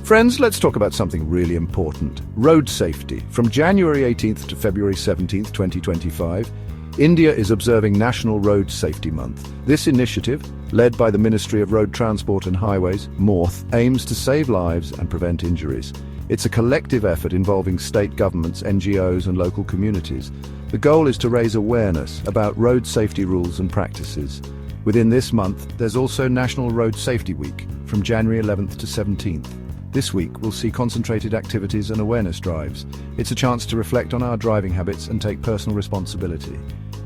Friends, let's talk about something really important. Road safety. From January 18th to February 17th, 2025, India is observing National Road Safety Month. This initiative, led by the Ministry of Road Transport and Highways, MORTH, aims to save lives and prevent injuries. It's a collective effort involving state governments, NGOs, and local communities. The goal is to raise awareness about road safety rules and practices. Within this month, there's also National Road Safety Week, from January 11th to 17th. This week, we'll see concentrated activities and awareness drives. It's a chance to reflect on our driving habits and take personal responsibility.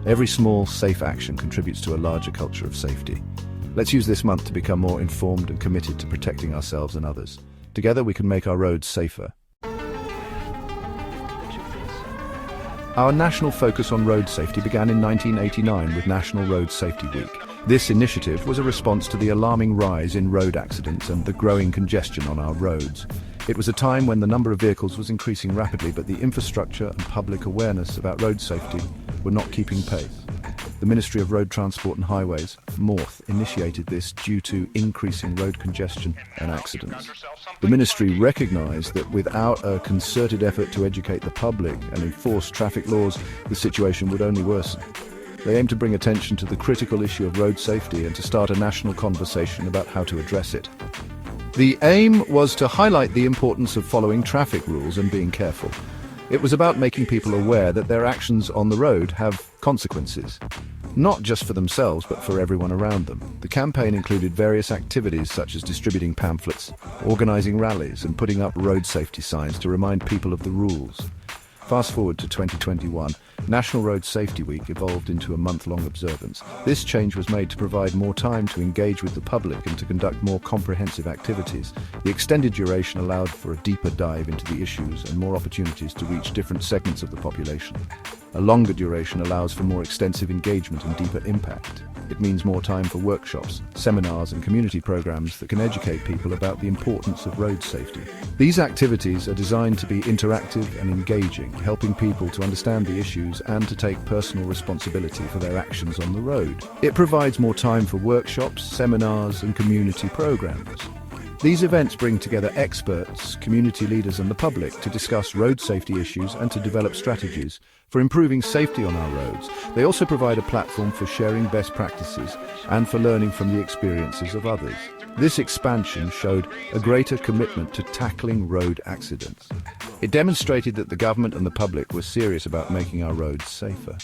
Every small, safe action contributes to a larger culture of safety. Let's use this month to become more informed and committed to protecting ourselves and others. Together, we can make our roads safer. Our national focus on road safety began in 1989 with National Road Safety Week. This initiative was a response to the alarming rise in road accidents and the growing congestion on our roads. It was a time when the number of vehicles was increasing rapidly, but the infrastructure and public awareness about road safety were not keeping pace. The Ministry of Road Transport and Highways, MORTH, initiated this due to increasing road congestion and accidents. The ministry recognized that without a concerted effort to educate the public and enforce traffic laws, the situation would only worsen. They aim to bring attention to the critical issue of road safety and to start a national conversation about how to address it. The aim was to highlight the importance of following traffic rules and being careful. It was about making people aware that their actions on the road have consequences, not just for themselves but for everyone around them. The campaign included various activities such as distributing pamphlets, organizing rallies, and putting up road safety signs to remind people of the rules. Fast forward to 2021, National Road Safety Week evolved into a month-long observance. This change was made to provide more time to engage with the public and to conduct more comprehensive activities. The extended duration allowed for a deeper dive into the issues and more opportunities to reach different segments of the population. A longer duration allows for more extensive engagement and deeper impact. It means more time for workshops, seminars, and community programs that can educate people about the importance of road safety. These activities are designed to be interactive and engaging, helping people to understand the issues and to take personal responsibility for their actions on the road. It provides more time for workshops, seminars, and community programs. These events bring together experts, community leaders, and the public to discuss road safety issues and to develop strategies for improving safety on our roads. They also provide a platform for sharing best practices and for learning from the experiences of others. This expansion showed a greater commitment to tackling road accidents. It demonstrated that the government and the public were serious about making our roads safer.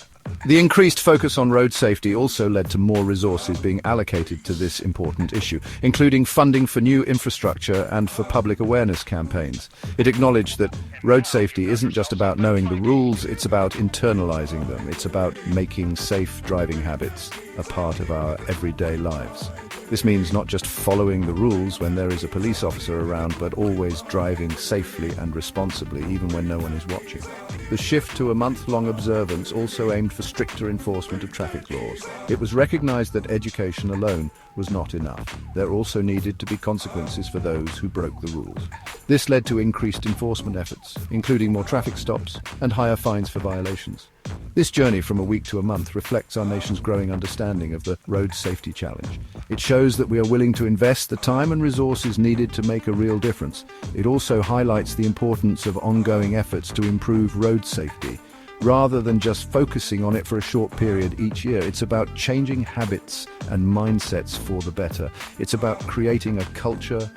The increased focus on road safety also led to more resources being allocated to this important issue, including funding for new infrastructure and for public awareness campaigns. It acknowledged that road safety isn't just about knowing the rules, it's about internalizing them. It's about making safe driving habits a part of our everyday lives. This means not just following the rules when there is a police officer around, but always driving safely and responsibly, even when no one is watching. The shift to a month-long observance also aimed for stricter enforcement of traffic laws. It was recognized that education alone was not enough. There also needed to be consequences for those who broke the rules. This led to increased enforcement efforts, including more traffic stops and higher fines for violations. This journey from a week to a month reflects our nation's growing understanding of the road safety challenge. It shows that we are willing to invest the time and resources needed to make a real difference. It also highlights the importance of ongoing efforts to improve road safety. Rather than just focusing on it for a short period each year, it's about changing habits and mindsets for the better. It's about creating a culture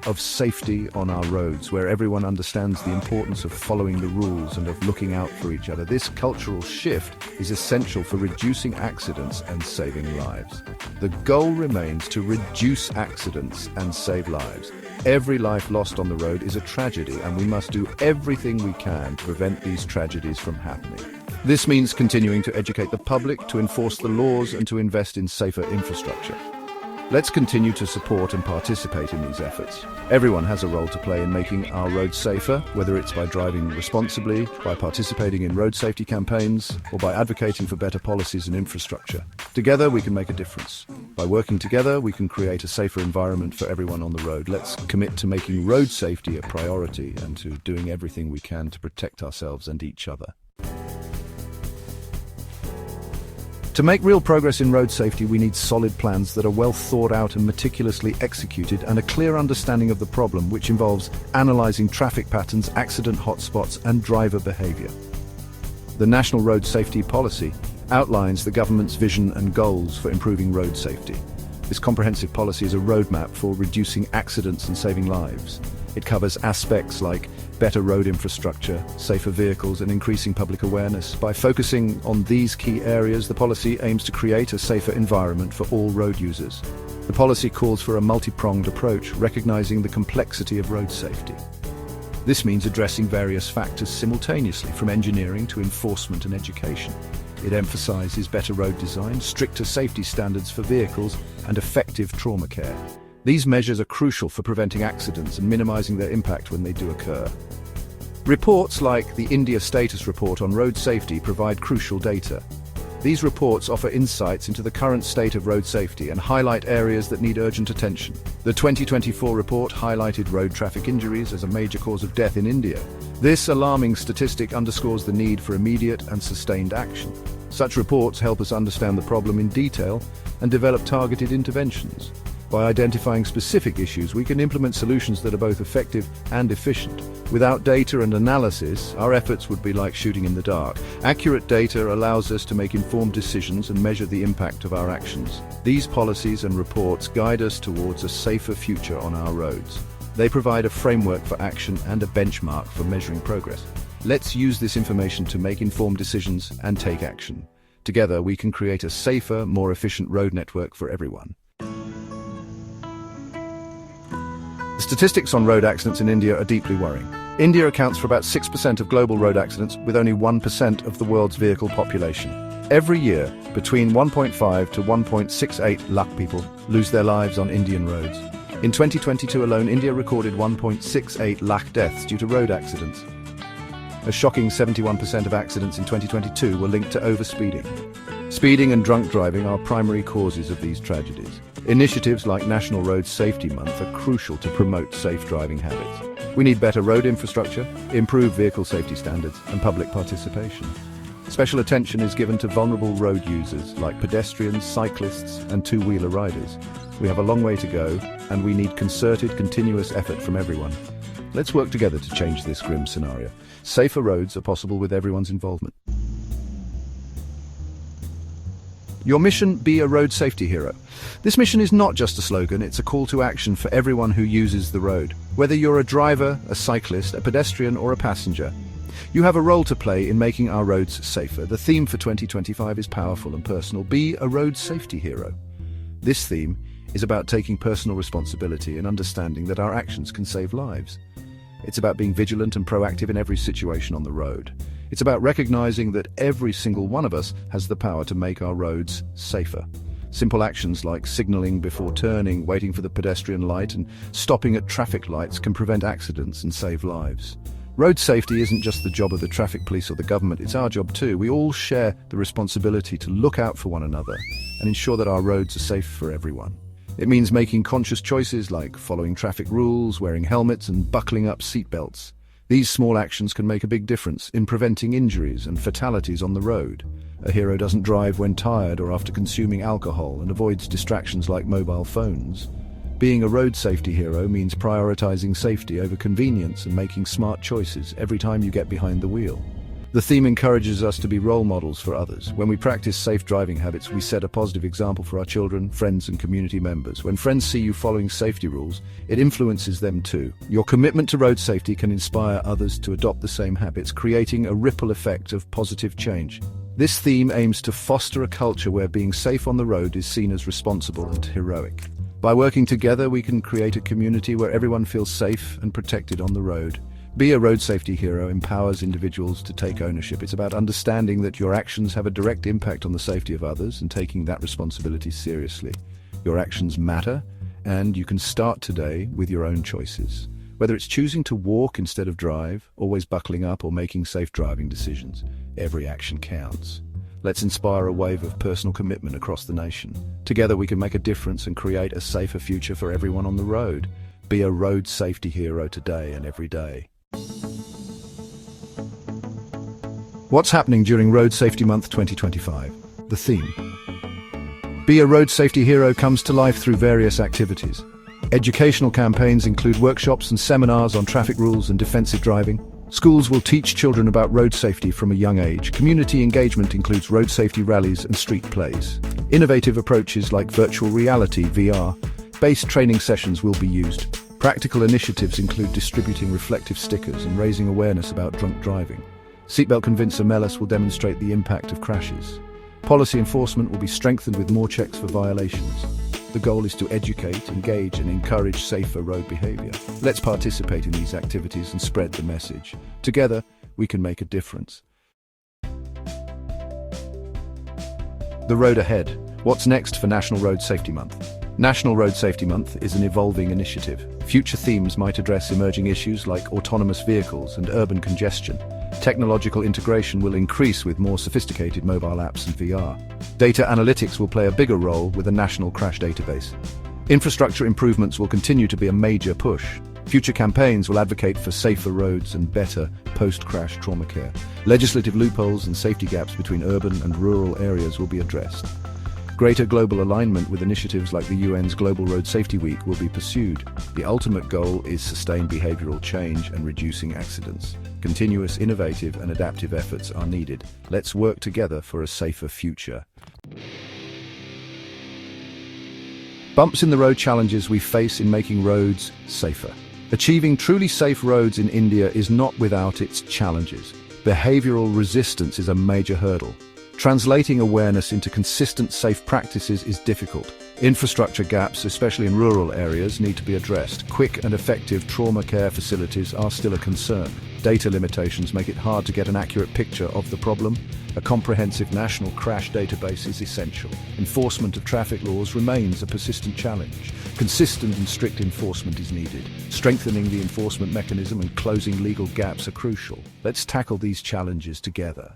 of safety on our roads where everyone understands the importance of following the rules and of looking out for each other. This cultural shift is essential for reducing accidents and saving lives. The goal remains to reduce accidents and save lives. Every life lost on the road is a tragedy, and we must do everything we can to prevent these tragedies from happening. This means continuing to educate the public, to enforce the laws, and to invest in safer infrastructure. Let's continue to support and participate in these efforts. Everyone has a role to play in making our roads safer, whether it's by driving responsibly, by participating in road safety campaigns, or by advocating for better policies and infrastructure. Together, we can make a difference. By working together, we can create a safer environment for everyone on the road. Let's commit to making road safety a priority and to doing everything we can to protect ourselves and each other. To make real progress in road safety, we need solid plans that are well thought out and meticulously executed, and a clear understanding of the problem, which involves analyzing traffic patterns, accident hotspots, and driver behavior. The National Road Safety Policy outlines the government's vision and goals for improving road safety. This comprehensive policy is a roadmap for reducing accidents and saving lives. It covers aspects like better road infrastructure, safer vehicles, and increasing public awareness. By focusing on these key areas, the policy aims to create a safer environment for all road users. The policy calls for a multi-pronged approach, recognizing the complexity of road safety. This means addressing various factors simultaneously, from engineering to enforcement and education. It emphasizes better road design, stricter safety standards for vehicles, and effective trauma care. These measures are crucial for preventing accidents and minimizing their impact when they do occur. Reports like the India Status Report on Road Safety provide crucial data. These reports offer insights into the current state of road safety and highlight areas that need urgent attention. The 2024 report highlighted road traffic injuries as a major cause of death in India. This alarming statistic underscores the need for immediate and sustained action. Such reports help us understand the problem in detail and develop targeted interventions. By identifying specific issues, we can implement solutions that are both effective and efficient. Without data and analysis, our efforts would be like shooting in the dark. Accurate data allows us to make informed decisions and measure the impact of our actions. These policies and reports guide us towards a safer future on our roads. They provide a framework for action and a benchmark for measuring progress. Let's use this information to make informed decisions and take action. Together, we can create a safer, more efficient road network for everyone. The statistics on road accidents in India are deeply worrying. India accounts for about 6% of global road accidents, with only 1% of the world's vehicle population. Every year, between 1.5 to 1.68 lakh people lose their lives on Indian roads. In 2022 alone, India recorded 1.68 lakh deaths due to road accidents. A shocking 71% of accidents in 2022 were linked to overspeeding. Speeding and drunk driving are primary causes of these tragedies. Initiatives like National Road Safety Month are crucial to promote safe driving habits. We need better road infrastructure, improved vehicle safety standards, and public participation. Special attention is given to vulnerable road users like pedestrians, cyclists, and two-wheeler riders. We have a long way to go, and we need concerted, continuous effort from everyone. Let's work together to change this grim scenario. Safer roads are possible with everyone's involvement. Your mission: be a road safety hero. This mission is not just a slogan, it's a call to action for everyone who uses the road. Whether you're a driver, a cyclist, a pedestrian, or a passenger, you have a role to play in making our roads safer. The theme for 2025 is powerful and personal: be a road safety hero. This theme is about taking personal responsibility and understanding that our actions can save lives. It's about being vigilant and proactive in every situation on the road. It's about recognizing that every single one of us has the power to make our roads safer. Simple actions like signaling before turning, waiting for the pedestrian light, and stopping at traffic lights can prevent accidents and save lives. Road safety isn't just the job of the traffic police or the government, it's our job too. We all share the responsibility to look out for one another and ensure that our roads are safe for everyone. It means making conscious choices like following traffic rules, wearing helmets, and buckling up seatbelts. These small actions can make a big difference in preventing injuries and fatalities on the road. A hero doesn't drive when tired or after consuming alcohol and avoids distractions like mobile phones. Being a road safety hero means prioritizing safety over convenience and making smart choices every time you get behind the wheel. The theme encourages us to be role models for others. When we practice safe driving habits, we set a positive example for our children, friends, and community members. When friends see you following safety rules, it influences them too. Your commitment to road safety can inspire others to adopt the same habits, creating a ripple effect of positive change. This theme aims to foster a culture where being safe on the road is seen as responsible and heroic. By working together, we can create a community where everyone feels safe and protected on the road. Be a road safety hero empowers individuals to take ownership. It's about understanding that your actions have a direct impact on the safety of others and taking that responsibility seriously. Your actions matter, and you can start today with your own choices. Whether it's choosing to walk instead of drive, always buckling up, or making safe driving decisions, every action counts. Let's inspire a wave of personal commitment across the nation. Together we can make a difference and create a safer future for everyone on the road. Be a road safety hero today and every day. What's happening during Road Safety Month 2025? The theme. Be a Road Safety Hero comes to life through various activities. Educational campaigns include workshops and seminars on traffic rules and defensive driving. Schools will teach children about road safety from a young age. Community engagement includes road safety rallies and street plays. Innovative approaches like virtual reality (VR)-based training sessions will be used. Practical initiatives include distributing reflective stickers and raising awareness about drunk driving. Seatbelt convincer Mellis will demonstrate the impact of crashes. Policy enforcement will be strengthened with more checks for violations. The goal is to educate, engage, and encourage safer road behavior. Let's participate in these activities and spread the message. Together, we can make a difference. The road ahead. What's next for National Road Safety Month? National Road Safety Month is an evolving initiative. Future themes might address emerging issues like autonomous vehicles and urban congestion. Technological integration will increase with more sophisticated mobile apps and VR. Data analytics will play a bigger role with a national crash database. Infrastructure improvements will continue to be a major push. Future campaigns will advocate for safer roads and better post-crash trauma care. Legislative loopholes and safety gaps between urban and rural areas will be addressed. Greater global alignment with initiatives like the UN's Global Road Safety Week will be pursued. The ultimate goal is sustained behavioral change and reducing accidents. Continuous innovative and adaptive efforts are needed. Let's work together for a safer future. Bumps in the road challenges we face in making roads safer. Achieving truly safe roads in India is not without its challenges. Behavioral resistance is a major hurdle. Translating awareness into consistent safe practices is difficult. Infrastructure gaps, especially in rural areas, need to be addressed. Quick and effective trauma care facilities are still a concern. Data limitations make it hard to get an accurate picture of the problem. A comprehensive national crash database is essential. Enforcement of traffic laws remains a persistent challenge. Consistent and strict enforcement is needed. Strengthening the enforcement mechanism and closing legal gaps are crucial. Let's tackle these challenges together.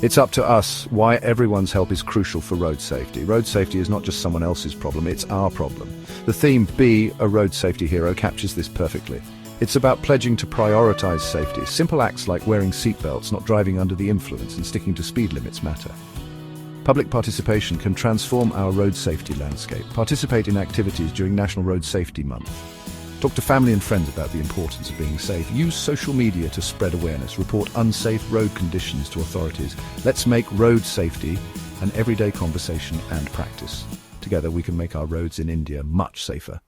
It's up to us why everyone's help is crucial for road safety. Road safety is not just someone else's problem, it's our problem. The theme, Be a Road Safety Hero, captures this perfectly. It's about pledging to prioritize safety. Simple acts like wearing seatbelts, not driving under the influence, and sticking to speed limits matter. Public participation can transform our road safety landscape. Participate in activities during National Road Safety Month. Talk to family and friends about the importance of being safe. Use social media to spread awareness. Report unsafe road conditions to authorities. Let's make road safety an everyday conversation and practice. Together we can make our roads in India much safer.